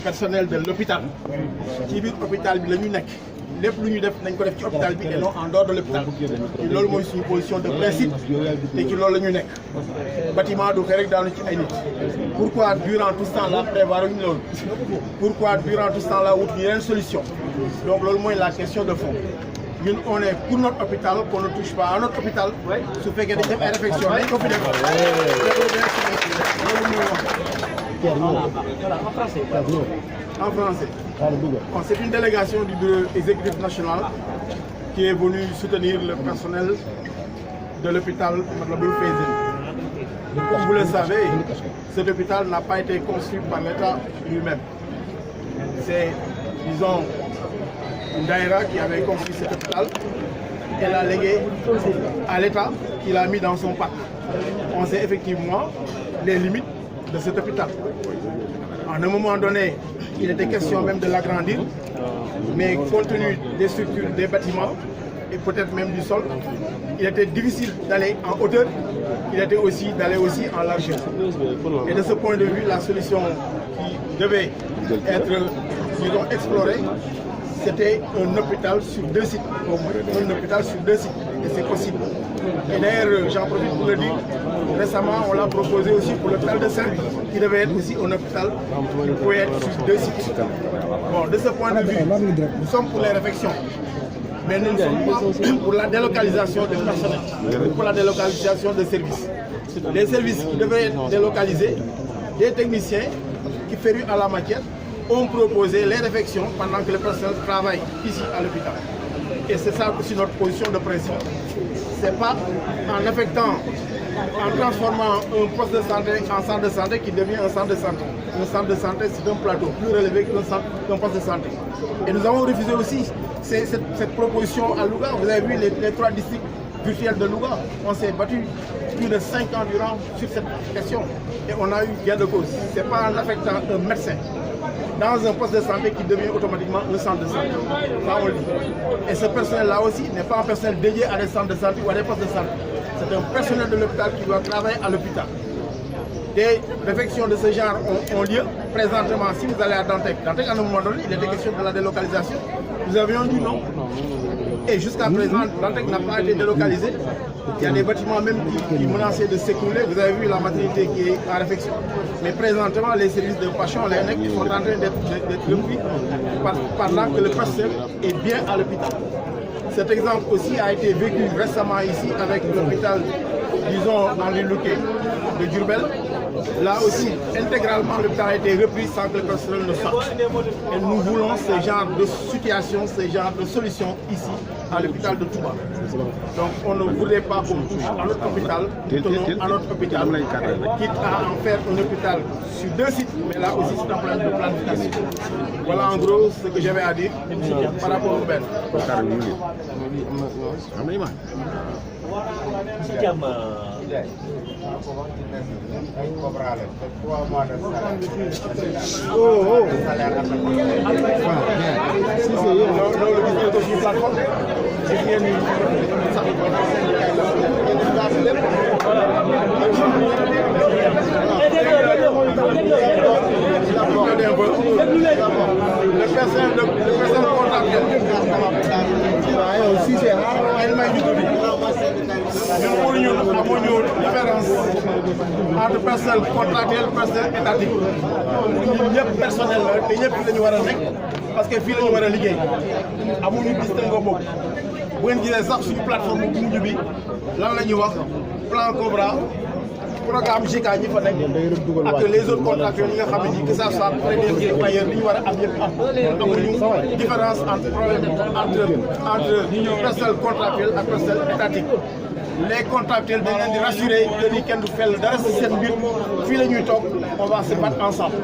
personnel de l'hôpital ci biir hôpital bi la ñu nekk lépp lu ñu def nañ ko def ci hôpital bi et non en dehors de l'hôpital ci loolu mooy suñu position de principe te ci loolu la ñu nekk bâtiment du xëy rek daanu ci ay nit pourquoi durant tout ce temps là prévoir ñu loolu pourquoi durant tout ce temps là wut ñu yeneen solution donc loolu mooy la question de fond ñun on est pour notre hôpital qu'on ne touche pas à notre hôpital su fekkee dañ def ay réflexion nañ ko fi def en français. Bon, c'est une délégation du bureau exécutif national qui est venue soutenir le personnel de l'hôpital Matlaboul Fawzeyni. Comme vous le savez, cet hôpital n'a pas été conçu par l'État lui-même. C'est, disons, une daïra qui avait conçu cet hôpital. Elle a légué à l'État qui l'a mis dans son parc. On sait effectivement les limites de cet hôpital. À un moment donné, il était question même de l'agrandir, mais compte tenu des structures, des bâtiments et peut-être même du sol, il était difficile d'aller en hauteur, il était aussi d'aller aussi en largeur. Et de ce point de vue, la solution qui devait être, disons, explorée, c'était un hôpital sur 2 sites, au moins, un hôpital sur 2 sites, et c'est possible. Et d'ailleurs, j'en profite pour le dire, récemment, on l'a proposé aussi pour l'hôpital de Saint-Louis, qui devait être aussi un hôpital qui pouvait être sur 2 sites. Bon, de ce point de vue, nous sommes pour les réflexions, mais nous ne sommes pas pour la délocalisation des personnels, pour la délocalisation des services. Les services qui devraient être délocalisés, des techniciens qui férus à la matière, ont proposé les réflexions pendant que le personnel travaille ici à l'hôpital. Et c'est ça aussi notre position de principe. C'est pas en affectant, en transformant un poste de santé en centre de santé qui devient un centre de santé. Un centre de santé, c'est un plateau plus relevé qu'un poste de santé. Et nous avons refusé aussi cette proposition à Louga. Vous avez vu les 3 districts virtuels de Louga. On s'est battu plus de 5 ans durant sur cette question. Et on a eu gain de cause. Ce n'est pas en affectant un médecin dans un poste de santé qui devient automatiquement un centre de santé. Ça, on le dit. Et ce personnel-là aussi n'est pas un personnel dédié à des centres de santé ou à des postes de santé. C'est un personnel de l'hôpital qui doit travailler à l'hôpital. Des réflexions de ce genre ont lieu. Présentement, si vous allez à Dantec, à un moment donné, il était question de la délocalisation. Nous avions dit non. Et jusqu'à présent, Dantec n'a pas été délocalisé. Il y a des bâtiments même qui menaçaient de s'écrouler. Vous avez vu la maternité qui est en réflexion. Mais présentement, les services de patients, les NEC, sont en train d'être repris pendant que le personnel est bien à l'hôpital. Cet exemple aussi a été vécu récemment ici avec l'hôpital, disons, dans les Louquet de Diourbel. Là aussi, intégralement, l'hôpital a été repris sans que le personnel ne sorte. Et nous voulons ce genre de situation, ce genre de solution ici, à l'hôpital de Touba. Donc on ne voudrait pas qu'on touche à notre hôpital, tenons à notre hôpital, quitte à en faire un hôpital sur 2 sites, mais là aussi c'est un plan de planification. Voilà en gros ce que j'avais à dire par rapport au Ben. Le personnel contractuel. Si c'est rare, elle m'a dit nous différence entre personnel contractuel et personnel étatique. Ñun ñëpp personnel la te ñëpp lañu war a nekk parce que fii la ñu war a liggéey amuñu distinguo boobu bu ngeen gisee sax suñu plateforme bu mujj bi lan la ñuy wax plan Cobra programme JICA ñi fa nekk ak les autres contractuels yi nga xam ne que ça soit prédéterminé ailleurs li ñu war a am yëpp am amuñu différence entre personnel contractuel ak personnel étatique. Les contractuels dañ leen di rassurer que ni kenn du fell dara si seen mbir fii la ñuy toog on va se battre ensemble.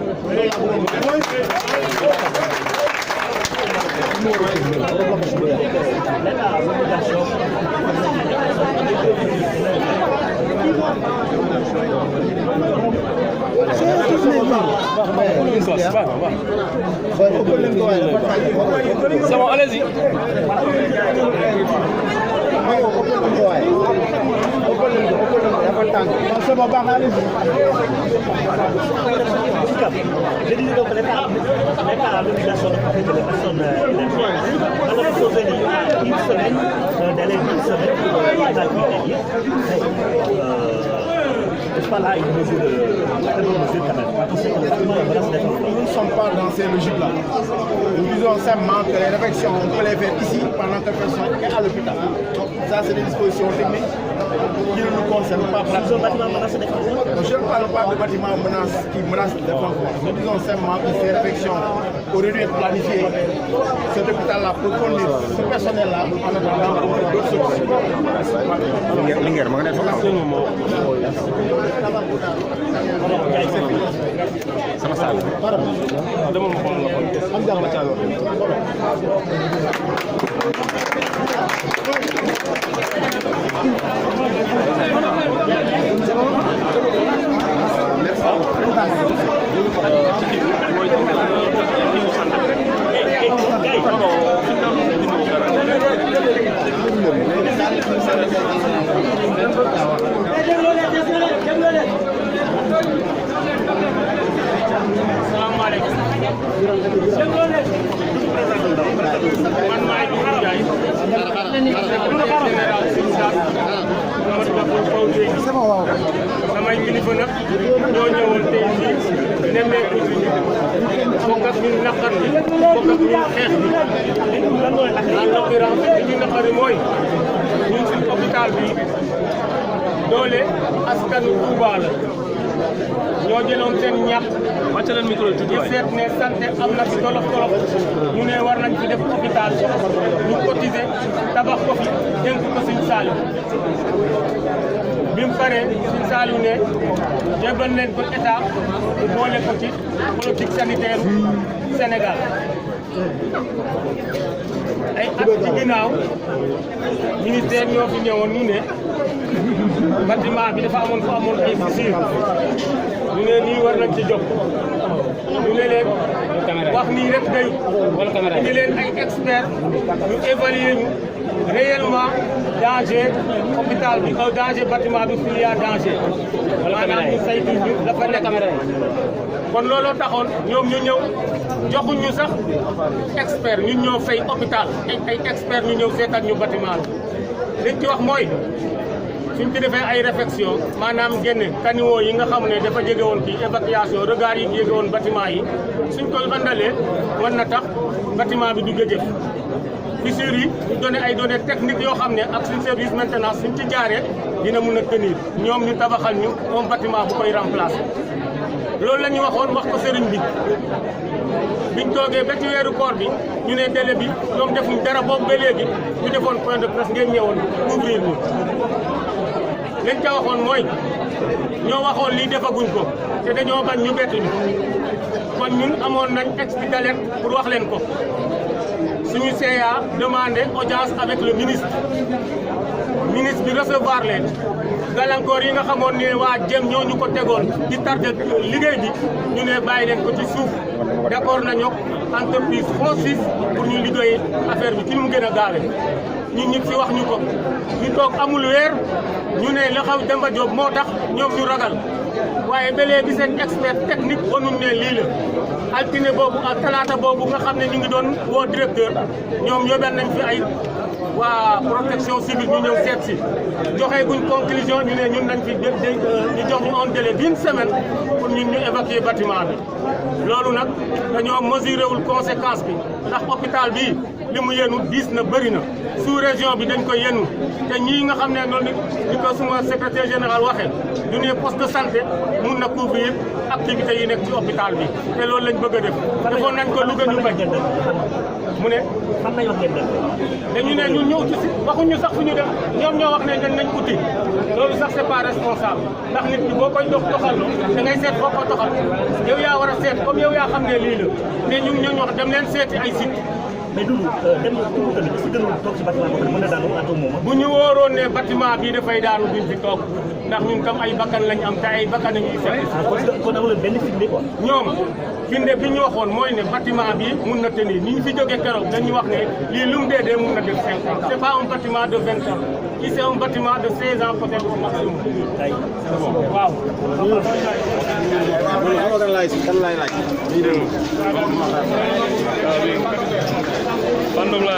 C'est bon, allez-y. J'ai dit donc l'État a l'obligation de protéger les personnes énergétiques. Alors il faut venir une semaine, un délai d'une semaine pour évacuer n'est-ce pas là une mesure très bonne mesure quand même. Quand on sait que le bâtiment est menacé d'être Nous ne sommes pas dans ces logiques-là. Nous disons simplement que les réflexions, on peut les faire ici pendant que personne est à l'hôpital. Ça, c'est des dispositions techniques qui ne nous concernent pas. un bâtiment menacé d'être Je ne parle pas de bâtiments qui menacent le développement. Nous disons simplement que ces réflexions auraient dû être planifiées. Cet hôpital-là pour conduire ce personnel-là en attendant d'autres solutions. sama saal dama ma xool am jàng ma caago samay kilifa nag ñoo ñëwoon tey jii nemmeeku ci bokk ak ñun naqar bi bokk ak ñun xeex bi en l'occurrence li ñu naqari mooy ñun suñu hôpital bi doole askanu Touba la ñoo jëloon seen ñàkk wàcce leen micro di seet ne santé am na ci tolof tolof ñu ne war nañ fi def hôpital ñu cotiser tabax ko fi dénk ko Sëñ Saliou bi mu paree Sëñ Saliou ne jébal leen ko état bu boole ko ci politique sanitaire Sénégal ay at ci ginnaaw ministère ñoo fi ñëwoon ñu ne bâtiment bi dafa amoon ay fissure ñu ne nii war nañ ci jóg ñu ne leen wax nii rek day indi leen ay experts ñu évaluer ñu réellement danger hôpital bi danger bâtiment bi fii yaa danger maanaam ñu saytu ñu dafa nekk kon looloo taxoon ñoom ñu ñëw joxuñ ñu sax expert ñun ñoo fay hôpital ay expert ñu ñëw seetal ñu bâtiment bi liñ ci wax mooy suñ ci defee ay réflexion maanaam génne caniveau yi nga xam ne dafa jege woon kii évacuation regard yi jege woon bâtiment yi suñ ko andalee mën na tax bâtiment bi du gëjëf fissures yi ñu donné ay données techniques yoo xam ne ak suñ service maintenance suñ ci jaaree dina mun a tenir ñoom ñu tabaxal ñu un bâtiment bu koy remplacer loolu la ñu waxoon wax ko sëriñ bi biñ toogee ba ci weeru koor bi ñu ne délai bi ñoom defuñ dara boobu ba léegi ñu defoon point de presse ngeen ñëwoon couvrir ñu lañ ca waxoon mooy ñoo waxoon lii defaguñ ko te dañoo bañ ñu bettuñu kon ñun amoon nañ expliqué d'alerte pour wax leen ko suñu CA demandé audience avec le ministre bi recevoir leen gàllankoor yi nga xamoon ne waa jëm ñoo ñu ko tegoon ci tardé liggéey bi ñu ne bàyyi leen ko ci suuf d'accord nañu entreprise FONSIS pour ñu liggéey affaire bi ci mu gën a gaawe ñun ñëpp si wax ñu ko ñu toog amul weer ñu ne la xaw Demba Diop moo tax ñoom ñu ragal waaye ba léegi seen expert technique wanuñ ne lii la altine boobu ak talaata boobu nga xam ne ñu ngi doon woo directeur ñoom yóbbal nañ fi ay waa protection civile ñu ñëw seet si joxe guñ conclusion ñu ne ñun nañ fi ñu jox ñu un délai d'une semaine pour ñun ñu évacuer bâtiment bi loolu nag dañoo mesuré wul conséquence bi ndax hôpital bi li mu yenu diis na bëri na sous région bi dañ ko yenu te ñii nga xam ne noonu ni ko suma secrétaire général waxee ñu ne poste de santé mun na couvrir activités yi nekk ci hôpital bi te loolu lañ bëgg a def defoon nañ ko Louga ñu bañ mu ne xam nañ wax ngeen dañu ne ñun ñëw ci si waxuñu sax fu ñu dem ñoom ñoo wax ne dañ nañ uti loolu sax c'est pas responsable ndax nit ki boo koy doxal da ngay seet foo ko doxal yow yaa war a seet comme yow yaa xam ne lii la mais ñun ñoo wax dem leen seeti ay site mais Doudou dem tamit est-ce que gënul toog si bâtiment boo xam ne mën na daanu à tout moment. bu ñu wóoroon ne bâtiment bii dafay daanu duñ fi toog ndax ñun tam ay bakkan lañ am te ay bakkan lañuy seet. kon amul benn firnde quoi. ñoom firnde bi ñu waxoon mooy ne bâtiment bi mun na tenir ni ñu fi jógee keroog dañu wax ne lii lu mu dee mun na def 5 ans c'est pas un bâtiment de 20 ans ici c'est un bâtiment de 16 ans peut-être au maximum. waaw. Bandung la